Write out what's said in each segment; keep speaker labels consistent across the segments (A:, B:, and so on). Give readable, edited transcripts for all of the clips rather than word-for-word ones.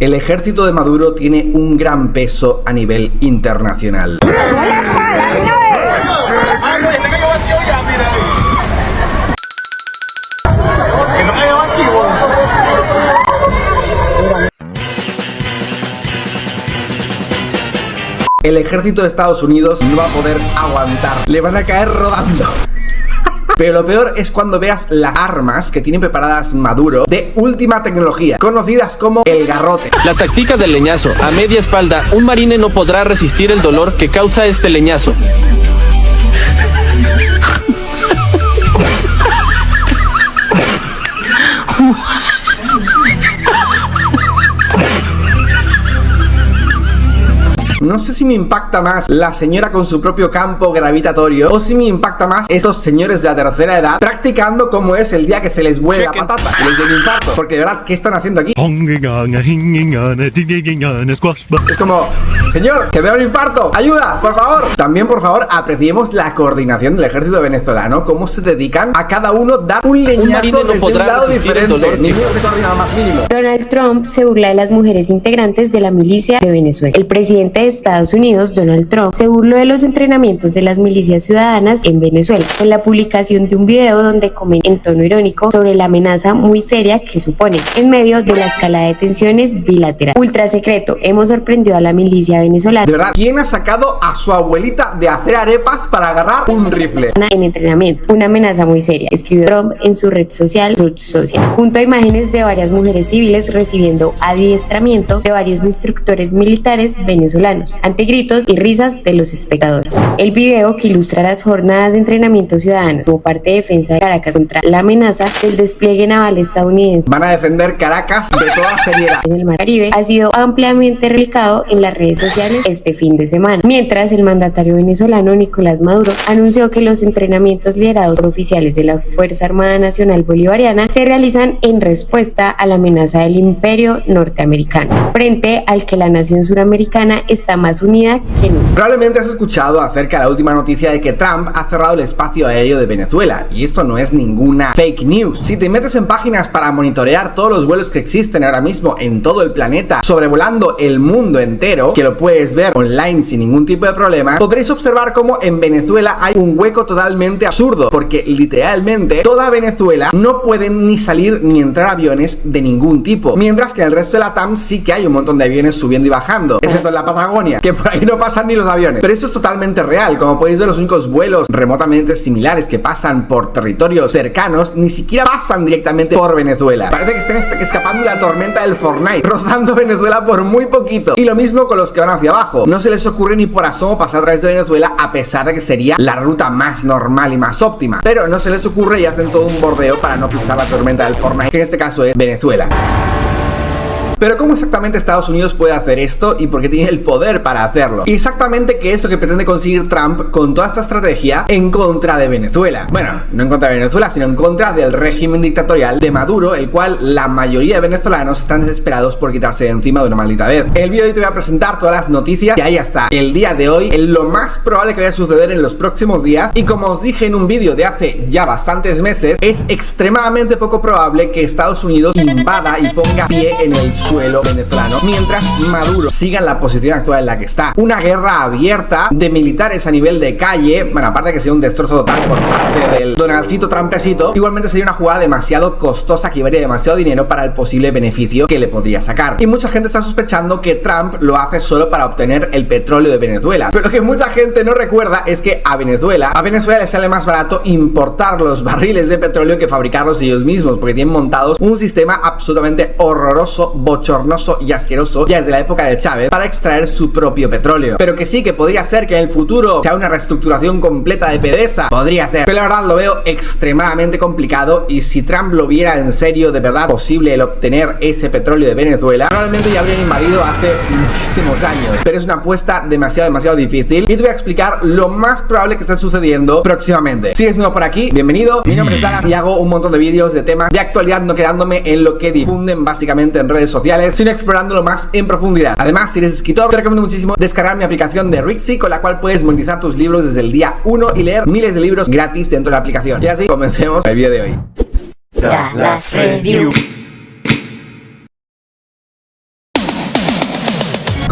A: El ejército de Maduro tiene un gran peso a nivel internacional. El ejército de Estados Unidos no va a poder aguantar, le van a caer rodando. Pero lo peor es cuando veas las armas que tienen preparadas Maduro de última tecnología, conocidas como el garrote.
B: La táctica del leñazo. A media espalda, un marine no podrá resistir el dolor que causa este leñazo.
A: No sé si me impacta más la señora con su propio campo gravitatorio o si me impacta más estos señores de la tercera edad practicando como es el día que se les vuelve la patata, que les dé un infarto. Porque de verdad, ¿qué están haciendo aquí? Es como, señor, que me da un infarto, ayuda, por favor. También, por favor, apreciemos la coordinación del ejército venezolano, cómo se dedican a cada uno dar un leñazo desde un lado diferente. Ninguno se coordina más mínimo.
C: Donald Trump se burla de las mujeres integrantes de la milicia de Venezuela. El presidente de Estados Unidos, Donald Trump, se burló de los entrenamientos de las milicias ciudadanas en Venezuela con la publicación de un video donde comenta en tono irónico sobre la amenaza muy seria que supone en medio de la escalada de tensiones bilateral. Ultra secreto, hemos sorprendido a la milicia venezolana.
A: De verdad, ¿quién ha sacado a su abuelita de hacer arepas para agarrar un rifle?
C: En entrenamiento, una amenaza muy seria, escribió Trump en su red social Truth Social, junto a imágenes de varias mujeres civiles recibiendo adiestramiento de varios instructores militares venezolanos, ante gritos y risas de los espectadores. El video, que ilustra las jornadas de entrenamiento ciudadanas como parte de defensa de Caracas contra la amenaza del despliegue naval estadounidense.
A: Van a defender Caracas de toda seriedad
C: en el Mar Caribe, ha sido ampliamente replicado en las redes sociales este fin de semana, mientras el mandatario venezolano Nicolás Maduro anunció que los entrenamientos liderados por oficiales de la Fuerza Armada Nacional Bolivariana se realizan en respuesta a la amenaza del imperio norteamericano, frente al que la nación suramericana está más unida que nunca.
A: Probablemente has escuchado acerca de la última noticia de que Trump ha cerrado el espacio aéreo de Venezuela, y esto no es ninguna fake news. Si te metes en páginas para monitorear todos los vuelos que existen ahora mismo en todo el planeta, sobrevolando el mundo entero, que lo puedes ver online sin ningún tipo de problema, podréis observar cómo en Venezuela hay un hueco totalmente absurdo, porque literalmente toda Venezuela no pueden ni salir ni entrar aviones de ningún tipo, mientras que en el resto de la TAM sí que hay un montón de aviones subiendo y bajando, excepto en la Patagonia, que por ahí no pasan ni los aviones. Pero eso es totalmente real. Como podéis ver, los únicos vuelos remotamente similares que pasan por territorios cercanos ni siquiera pasan directamente por Venezuela. Parece que están escapando de la tormenta del Fortnite, rozando Venezuela por muy poquito. Y lo mismo con los que van hacia abajo. No se les ocurre ni por asomo pasar a través de Venezuela, a pesar de que sería la ruta más normal y más óptima. Pero no se les ocurre y hacen todo un bordeo para no pisar la tormenta del Fortnite, que en este caso es Venezuela. Pero ¿cómo exactamente Estados Unidos puede hacer esto y por qué tiene el poder para hacerlo? Y exactamente qué es lo que pretende conseguir Trump con toda esta estrategia en contra de Venezuela. Bueno, no en contra de Venezuela, sino en contra del régimen dictatorial de Maduro, el cual la mayoría de venezolanos están desesperados por quitarse de encima de una maldita vez. En el vídeo de hoy te voy a presentar todas las noticias que hay hasta el día de hoy, en lo más probable que vaya a suceder en los próximos días, y como os dije en un vídeo de hace ya bastantes meses, es extremadamente poco probable que Estados Unidos invada y ponga pie en el suelo venezolano mientras Maduro siga en la posición actual en la que está. Una guerra abierta de militares a nivel de calle, bueno, aparte de que sea un destrozo total por parte del Donaldcito Trumpecito, igualmente sería una jugada demasiado costosa que llevaría demasiado dinero para el posible beneficio que le podría sacar. Y mucha gente está sospechando que Trump lo hace solo para obtener el petróleo de Venezuela. Pero lo que mucha gente no recuerda es que a Venezuela le sale más barato importar los barriles de petróleo que fabricarlos ellos mismos, porque tienen montados un sistema absolutamente horroroso, bochornoso y asqueroso ya desde la época de Chávez para extraer su propio petróleo. Pero que sí, que podría ser que en el futuro sea una reestructuración completa de PDVSA, podría ser, pero la verdad lo veo extremadamente complicado, y si Trump lo viera en serio, de verdad posible el obtener ese petróleo de Venezuela, probablemente ya habrían invadido hace muchísimos años. Pero es una apuesta demasiado difícil, y te voy a explicar lo más probable que esté sucediendo próximamente. Si eres nuevo por aquí, bienvenido. Mi nombre es Dallas y hago un montón de vídeos de temas de actualidad, no quedándome en lo que difunden básicamente en redes sociales, sino explorándolo más en profundidad. Además, si eres escritor, te recomiendo muchísimo descargar mi aplicación de Rixi, con la cual puedes monetizar tus libros desde el día 1 y leer miles de libros gratis dentro de la aplicación. Y así comencemos el vídeo de hoy.
D: Dallas Review.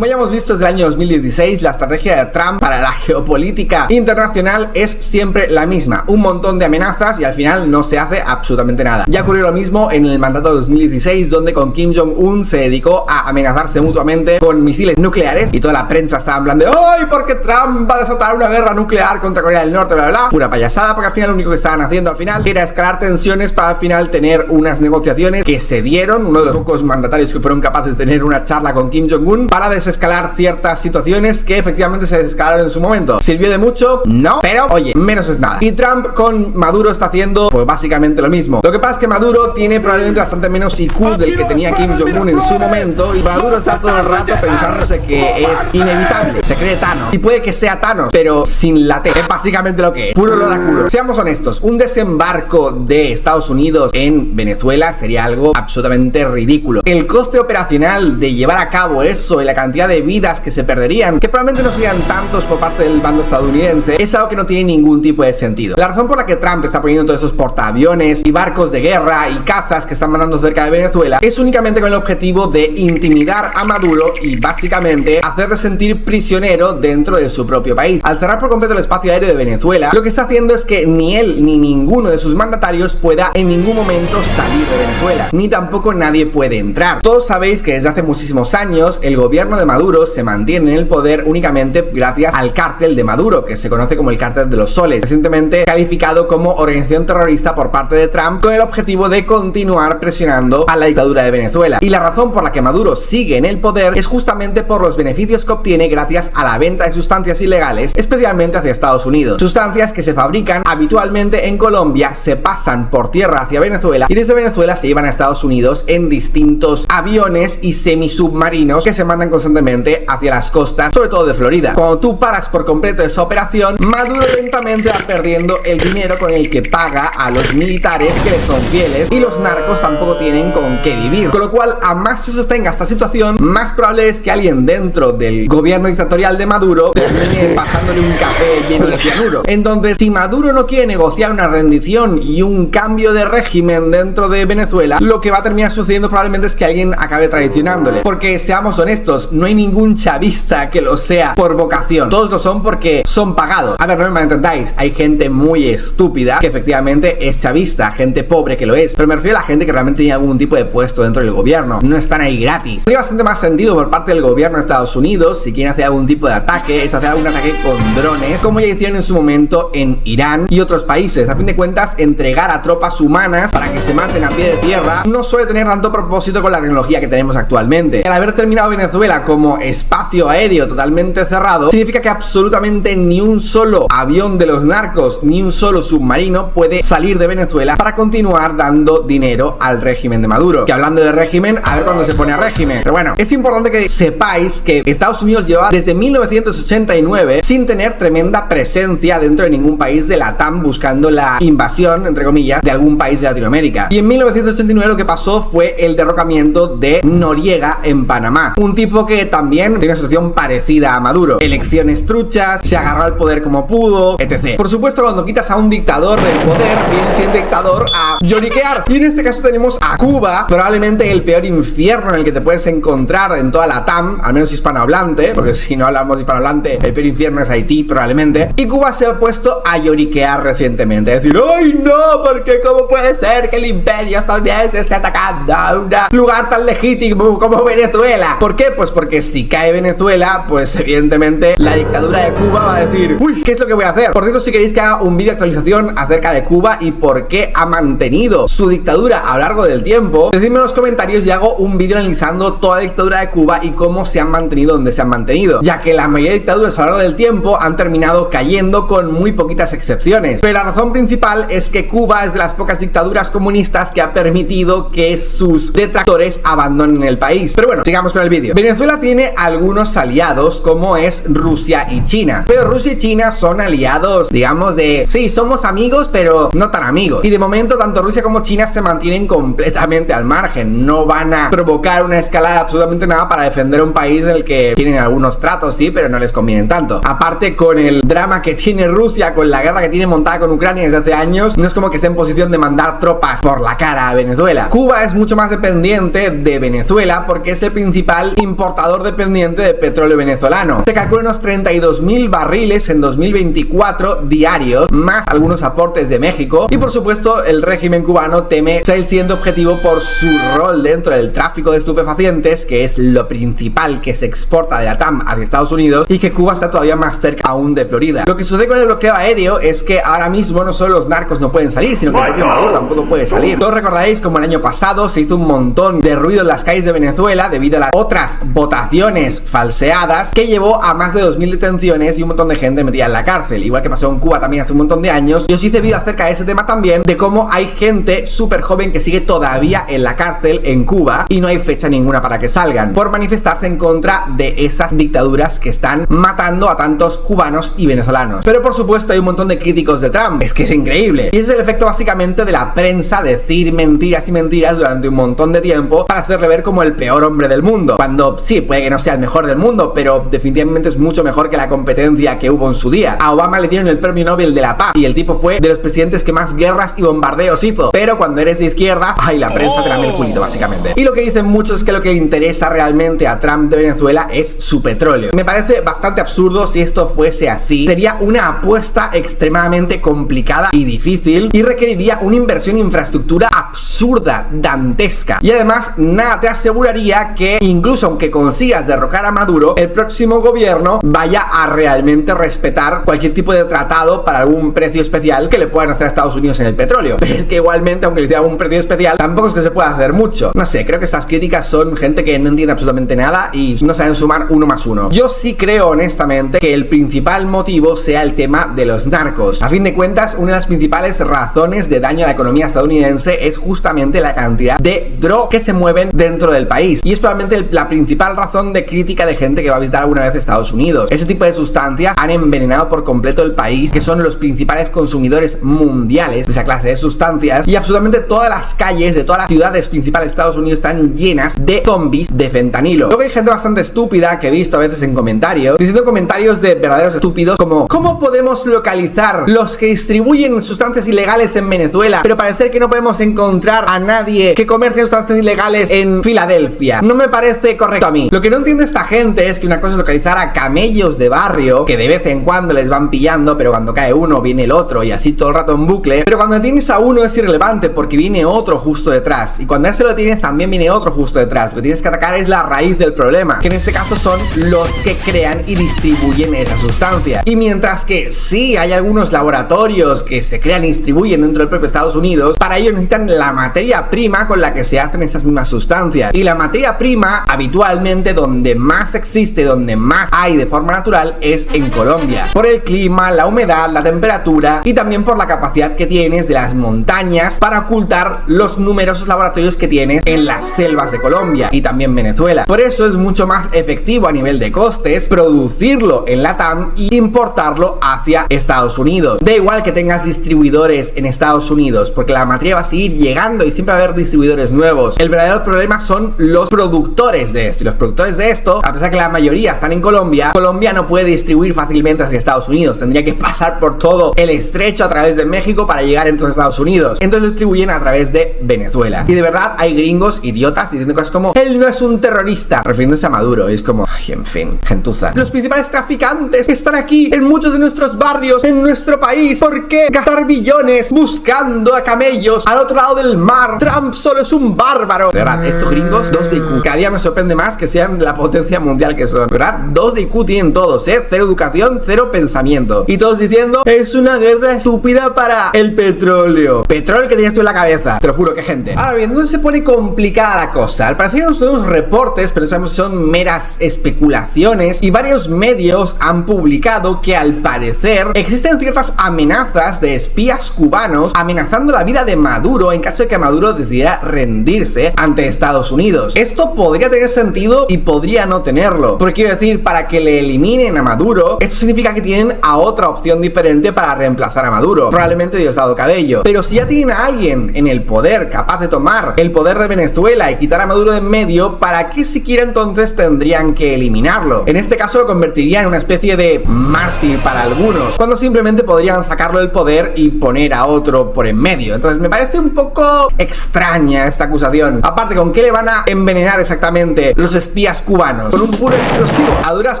A: Como ya hemos visto desde el año 2016, la estrategia de Trump para la geopolítica internacional es siempre la misma: un montón de amenazas y al final no se hace absolutamente nada. Ya ocurrió lo mismo en el mandato de 2016, donde con Kim Jong-un se dedicó a amenazarse mutuamente con misiles nucleares y toda la prensa estaba en plan de ¡ay! Porque Trump va a desatar una guerra nuclear contra Corea del Norte, bla, bla, bla. Pura payasada, porque al final lo único que estaban haciendo al final era escalar tensiones para al final tener unas negociaciones que se dieron. Uno de los pocos mandatarios que fueron capaces de tener una charla con Kim Jong-un para desescalar ciertas situaciones que efectivamente se desescalaron en su momento. ¿Sirvió de mucho? No, pero oye, menos es nada. Y Trump con Maduro está haciendo pues básicamente lo mismo. Lo que pasa es que Maduro tiene probablemente bastante menos IQ del que tenía Kim Jong-un en su momento, y Maduro está todo el rato pensándose que es inevitable. Se cree Thanos, y puede que sea Thanos, pero sin la T. Es básicamente lo que es, puro oráculo. Seamos honestos, un desembarco de Estados Unidos en Venezuela sería algo absolutamente ridículo. El coste operacional de llevar a cabo eso y la cantidad de vidas que se perderían, que probablemente no serían tantos por parte del bando estadounidense, es algo que no tiene ningún tipo de sentido. La razón por la que Trump está poniendo todos esos portaaviones y barcos de guerra y cazas que están mandando cerca de Venezuela es únicamente con el objetivo de intimidar a Maduro y básicamente hacerle sentir prisionero dentro de su propio país. Al cerrar por completo el espacio aéreo de Venezuela, lo que está haciendo es que ni él ni ninguno de sus mandatarios pueda en ningún momento salir de Venezuela, ni tampoco nadie puede entrar. Todos sabéis que desde hace muchísimos años el gobierno de Maduro se mantiene en el poder únicamente gracias al cártel de Maduro, que se conoce como el cártel de los soles, recientemente calificado como organización terrorista por parte de Trump, con el objetivo de continuar presionando a la dictadura de Venezuela. Y la razón por la que Maduro sigue en el poder es justamente por los beneficios que obtiene gracias a la venta de sustancias ilegales, especialmente hacia Estados Unidos. Sustancias que se fabrican habitualmente en Colombia, se pasan por tierra hacia Venezuela y desde Venezuela se llevan a Estados Unidos en distintos aviones y semisubmarinos que se mandan constantemente hacia las costas, sobre todo de Florida. Cuando tú paras por completo esa operación, Maduro lentamente va perdiendo el dinero con el que paga a los militares que le son fieles, y los narcos tampoco tienen con qué vivir. Con lo cual, a más se sostenga esta situación, más probable es que alguien dentro del gobierno dictatorial de Maduro termine pasándole un café lleno de cianuro. Entonces, si Maduro no quiere negociar una rendición y un cambio de régimen dentro de Venezuela, lo que va a terminar sucediendo probablemente es que alguien acabe traicionándole. Porque seamos honestos, no hay ningún chavista que lo sea por vocación. Todos lo son porque son pagados. A ver, no me malentendáis, hay gente muy estúpida que efectivamente es chavista, gente pobre que lo es, pero me refiero a la gente que realmente tiene algún tipo de puesto dentro del gobierno. No están ahí gratis. Tiene bastante más sentido por parte del gobierno de Estados Unidos, si quieren hacer algún tipo de ataque, es hacer algún ataque con drones, como ya hicieron en su momento en Irán y otros países. A fin de cuentas, entregar a tropas humanas para que se maten a pie de tierra no suele tener tanto propósito con la tecnología que tenemos actualmente. El haber terminado Venezuela como espacio aéreo totalmente cerrado significa que absolutamente ni un solo avión de los narcos ni un solo submarino puede salir de Venezuela para continuar dando dinero al régimen de Maduro. Que hablando de régimen, a ver cuándo se pone a régimen. Pero bueno, es importante que sepáis que Estados Unidos lleva desde 1989 sin tener tremenda presencia dentro de ningún país de la TAM, buscando la invasión, entre comillas, de algún país de Latinoamérica. Y en 1989 lo que pasó fue el derrocamiento de Noriega en Panamá, un tipo que también tiene una situación parecida a Maduro: elecciones truchas, se agarró al poder como pudo, etc. Por supuesto, cuando quitas a un dictador del poder, viene el siguiente dictador a lloriquear. Y en este caso tenemos a Cuba, probablemente el peor infierno en el que te puedes encontrar en toda la TAM, al menos hispanohablante, porque si no hablamos hispanohablante, el peor infierno es Haití probablemente. Y Cuba se ha puesto a lloriquear recientemente, es decir, ¡ay no! Porque ¿cómo puede ser que el imperio estadounidense esté atacando a un lugar tan legítimo como Venezuela? ¿Por qué? Pues porque si cae Venezuela, pues evidentemente la dictadura de Cuba va a decir, uy, ¿qué es lo que voy a hacer? Por cierto, si queréis que haga un vídeo de actualización acerca de Cuba y por qué ha mantenido su dictadura a lo largo del tiempo, decidme en los comentarios y hago un vídeo analizando toda la dictadura de Cuba y cómo se han mantenido donde se han mantenido, ya que la mayoría de dictaduras a lo largo del tiempo han terminado cayendo con muy poquitas excepciones. Pero la razón principal es que Cuba es de las pocas dictaduras comunistas que ha permitido que sus detractores abandonen el país. Pero bueno, sigamos con el vídeo. Venezuela tiene algunos aliados, como es Rusia y China, pero Rusia y China son aliados, digamos, de sí, somos amigos, pero no tan amigos. Y de momento tanto Rusia como China se mantienen completamente al margen, no van a provocar una escalada de absolutamente nada para defender un país en el que tienen algunos tratos, sí, pero no les convienen tanto. Aparte, con el drama que tiene Rusia, con la guerra que tiene montada con Ucrania desde hace años, no es como que esté en posición de mandar tropas por la cara a Venezuela. Cuba es mucho más dependiente de Venezuela porque es el principal importador exportador dependiente de petróleo venezolano. Se calcula unos 32.000 barriles en 2024 diarios, más algunos aportes de México, y por supuesto el régimen cubano teme seguir siendo objetivo por su rol dentro del tráfico de estupefacientes, que es lo principal que se exporta de la TAM hacia Estados Unidos, y que Cuba está todavía más cerca aún de Florida. Lo que sucede con el bloqueo aéreo es que ahora mismo no solo los narcos no pueden salir, sino que el propio Maduro tampoco puede salir. Todos recordaréis como el año pasado se hizo un montón de ruido en las calles de Venezuela debido a las otras votaciones falseadas, que llevó a más de 2.000 detenciones y un montón de gente metida en la cárcel, igual que pasó en Cuba también hace un montón de años. Y os hice vídeo acerca de ese tema también, de cómo hay gente súper joven que sigue todavía en la cárcel en Cuba y no hay fecha ninguna para que salgan, por manifestarse en contra de esas dictaduras que están matando a tantos cubanos y venezolanos. Pero por supuesto hay un montón de críticos de Trump, es que es increíble, y ese es el efecto básicamente de la prensa decir mentiras y mentiras durante un montón de tiempo para hacerle ver como el peor hombre del mundo, cuando sí, puede que no sea el mejor del mundo, pero definitivamente es mucho mejor que la competencia que hubo en su día. A Obama le dieron el premio Nobel de la Paz y el tipo fue de los presidentes que más guerras y bombardeos hizo, pero cuando eres de izquierdas, ay, la prensa te lame el culito básicamente. Y lo que dicen muchos es que lo que le interesa realmente a Trump de Venezuela es su petróleo. Me parece bastante absurdo si esto fuese así. Sería una apuesta extremadamente complicada y difícil y requeriría una inversión en infraestructura absurda, dantesca. Y además, nada te aseguraría que incluso aunque consigas derrocar a Maduro, el próximo gobierno vaya a realmente respetar cualquier tipo de tratado para algún precio especial que le puedan hacer a Estados Unidos en el petróleo. Pero es que igualmente, aunque les dé un precio especial, tampoco es que se pueda hacer mucho. No sé, creo que estas críticas son gente que no entiende absolutamente nada y no saben sumar 1 más 1. Yo sí creo honestamente que el principal motivo sea el tema de los narcos. A fin de cuentas, una de las principales razones de daño a la economía estadounidense es justamente la cantidad de drogas que se mueven dentro del país, y es probablemente la principal razón de crítica de gente que va a visitar alguna vez Estados Unidos. Ese tipo de sustancias han envenenado por completo el país, que son los principales consumidores mundiales de esa clase de sustancias, y absolutamente todas las calles de todas las ciudades principales de Estados Unidos están llenas de zombies de fentanilo. Luego hay gente bastante estúpida que he visto a veces en comentarios, diciendo comentarios de verdaderos estúpidos como: ¿cómo podemos localizar los que distribuyen sustancias ilegales en Venezuela, pero parece que no podemos encontrar a nadie que comercie sustancias ilegales en Filadelfia? No me parece correcto a mí. Lo que no entiende esta gente es que una cosa es localizar a camellos de barrio, que de vez en cuando les van pillando, pero cuando cae uno viene el otro y así todo el rato en bucle. Pero cuando tienes a uno es irrelevante porque viene otro justo detrás, y cuando a ese lo tienes también viene otro justo detrás. Lo que tienes que atacar es la raíz del problema, que en este caso son los que crean y distribuyen esa sustancia. Y mientras que sí hay algunos laboratorios que se crean y distribuyen dentro del propio Estados Unidos, para ello necesitan la materia prima con la que se hacen esas mismas sustancias, y la materia prima habitualmente donde más existe, donde más hay de forma natural, es en Colombia, por el clima, la humedad, la temperatura y también por la capacidad que tienes de las montañas para ocultar los numerosos laboratorios que tienes en las selvas de Colombia y también Venezuela. Por eso es mucho más efectivo a nivel de costes producirlo en la TAM y importarlo hacia Estados Unidos. Da igual que tengas distribuidores en Estados Unidos, porque la materia va a seguir llegando y siempre va a haber distribuidores nuevos. El verdadero problema son los productores de esto, y los productores de esto, a pesar que la mayoría están en Colombia, Colombia no puede distribuir fácilmente hacia Estados Unidos. Tendría que pasar por todo el estrecho a través de México para llegar entonces a Estados Unidos. Entonces lo distribuyen a través de Venezuela. Y de verdad hay gringos idiotas diciendo cosas como: él no es un terrorista, refiriéndose a Maduro. Y es como, ay, en fin, gentuza. Los principales traficantes están aquí en muchos de nuestros barrios, en nuestro país. ¿Por qué gastar billones buscando a camellos al otro lado del mar? Trump solo es un bárbaro. De verdad, estos gringos, 2 de IQ. Cada día me sorprende más que sean la potencia mundial que son. De verdad, 2 de IQ tienen todos, cero educación, cero pensamiento. Y todos diciendo: es una guerra estúpida para el petróleo. Petróleo que tienes tú en la cabeza. Te lo juro, que gente. Ahora bien, ¿dónde se pone complicada la cosa? Al parecer nos tenemos reportes, pero no sabemos si son meras especulaciones, y varios medios han publicado que al parecer existen ciertas amenazas de espías cubanos amenazando la vida de Maduro en caso de que Maduro decidiera rendirse ante Estados Unidos. Esto podría tener sentido y podría no tenerlo, porque quiero decir, para que le eliminen a Maduro, esto significa que tienen a otra opción diferente para reemplazar a Maduro, probablemente Diosdado Cabello. Pero si ya tienen a alguien en el poder capaz de tomar el poder de Venezuela y quitar a Maduro de en medio, ¿para qué siquiera entonces tendrían que eliminarlo? En este caso lo convertiría en una especie de mártir para algunos, cuando simplemente podrían sacarlo del poder y poner a otro por en medio. Entonces me parece un poco extraña esta acusación. Aparte, ¿con qué le van a envenenar exactamente los espías espías cubanos con un puro explosivo. A duras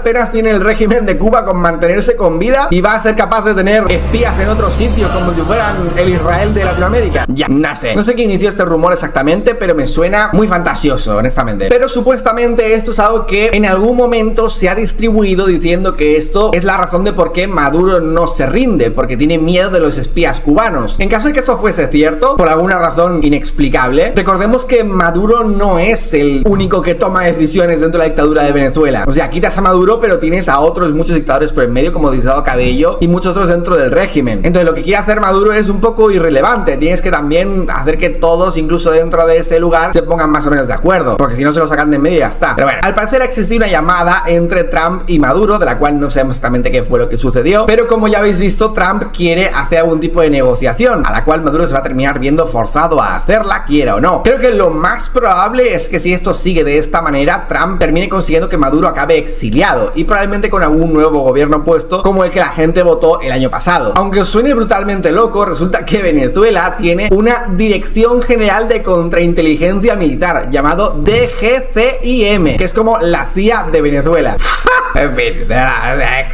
A: penas tiene el régimen de Cuba con mantenerse con vida y va a ser capaz de tener espías en otros sitios como si fueran el Israel de Latinoamérica. Ya, no sé quién inició este rumor exactamente, pero me suena muy fantasioso, honestamente. Pero supuestamente esto es algo que en algún momento se ha distribuido diciendo que esto es la razón de por qué Maduro no se rinde, porque tiene miedo de los espías cubanos. En caso de que esto fuese cierto, por alguna razón inexplicable, recordemos que Maduro no es el único que toma decisiones dentro de la dictadura de Venezuela. O sea, quitas a Maduro, pero tienes a otros muchos dictadores por el medio, como Diosdado Cabello y muchos otros dentro del régimen. Entonces lo que quiere hacer Maduro es un poco irrelevante. Tienes que también hacer que todos, incluso dentro de ese lugar, se pongan más o menos de acuerdo, porque si no se lo sacan de en medio y ya está. Pero bueno, al parecer ha existido una llamada entre Trump y Maduro, de la cual no sabemos exactamente qué fue lo que sucedió, pero como ya habéis visto, Trump quiere hacer algún tipo de negociación, a la cual Maduro se va a terminar viendo forzado a hacerla, quiera o no. Creo que lo más probable es que si esto sigue de esta manera, Trump termine consiguiendo que Maduro acabe exiliado y probablemente con algún nuevo gobierno puesto como el que la gente votó el año pasado. Aunque os suene brutalmente loco, resulta que Venezuela tiene una Dirección General de Contrainteligencia Militar llamado DGCIM, que es como la CIA de Venezuela. En fin,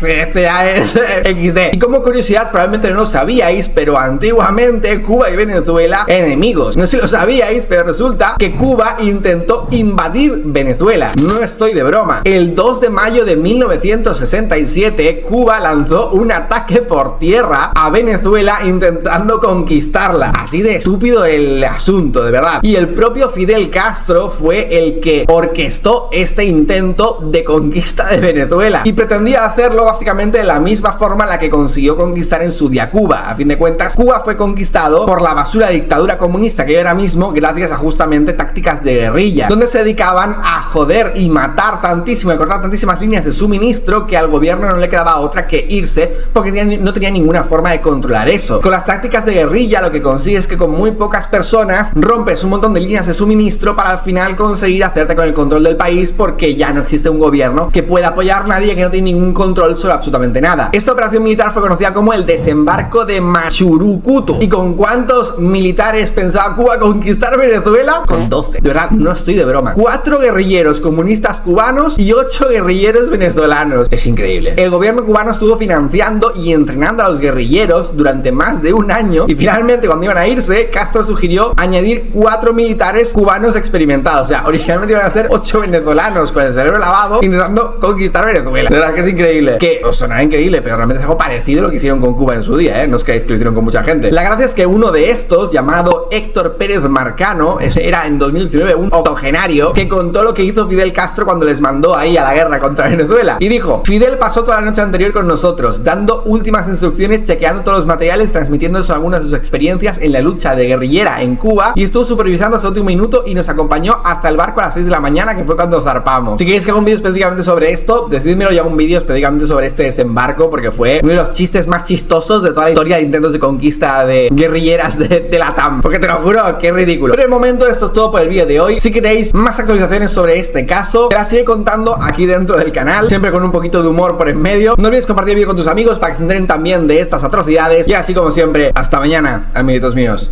A: esto ya es XD. Y como curiosidad, probablemente no lo sabíais, pero antiguamente Cuba y Venezuela eran enemigos. No sé si lo sabíais, pero resulta que Cuba intentó invadir Venezuela. No estoy de broma. El 2 de mayo de 1967, Cuba lanzó un ataque por tierra a Venezuela intentando conquistarla. Así de estúpido el asunto, de verdad. Y el propio Fidel Castro fue el que orquestó este intento de conquista de Venezuela y pretendía hacerlo básicamente de la misma forma en la que consiguió conquistar en su día Cuba. A fin de cuentas, Cuba fue conquistado por la basura dictadura comunista que hay ahora mismo gracias a justamente tácticas de guerrilla, donde se dedicaban a joder y matar tantísimo y cortar tantísimas líneas de suministro que al gobierno no le quedaba otra que irse porque no tenía ninguna forma de controlar eso. Con las tácticas de guerrilla lo que consigues es que con muy pocas personas rompes un montón de líneas de suministro para al final conseguir hacerte con el control del país, porque ya no existe un gobierno que pueda apoyar a nadie, que no tiene ningún control sobre absolutamente nada. Esta operación militar fue conocida como el desembarco de Machurucuto. ¿Y con cuántos militares pensaba Cuba conquistar Venezuela? Con 12. De verdad, no estoy de broma. 4 guerrilleros comunistas cubanos y 8 guerrilleros venezolanos. Es increíble. El gobierno cubano estuvo financiando y entrenando a los guerrilleros durante más de un año y finalmente cuando iban a irse, Castro sugirió añadir 4 militares cubanos experimentados. O sea, originalmente iban a ser 8 venezolanos con el cerebro lavado intentando conquistar Venezuela. De verdad que es increíble. Que os sonará increíble, pero realmente es algo parecido a lo que hicieron con Cuba en su día, ¿eh? No os creáis que lo hicieron con mucha gente. La gracia es que uno de estos, llamado Héctor Pérez Marcano, era en 2019 un octogenario que contó lo que hizo Fidel Castro cuando les mandó ahí a la guerra contra Venezuela. Y dijo: Fidel pasó toda la noche anterior con nosotros, dando últimas instrucciones, chequeando todos los materiales, transmitiéndonos algunas de sus experiencias en la lucha de guerrillera en Cuba, y estuvo supervisando hasta el último minuto y nos acompañó hasta el barco a las 6 de la mañana, que fue cuando zarpamos. Si queréis que haga un vídeo específicamente sobre esto, decídmelo y hago un vídeo específicamente sobre este desembarco, porque fue uno de los chistes más chistosos de toda la historia de intentos de conquista de guerrilleras de la TAM, porque te lo juro que es ridículo. Pero de momento esto es todo por el vídeo de hoy. Si queréis más actualizaciones sobre este caso, te las iré contando aquí dentro del canal, siempre con un poquito de humor por en medio. No olvides compartir el vídeo con tus amigos para que se enteren también de estas atrocidades. Y así como siempre, hasta mañana, amiguitos míos.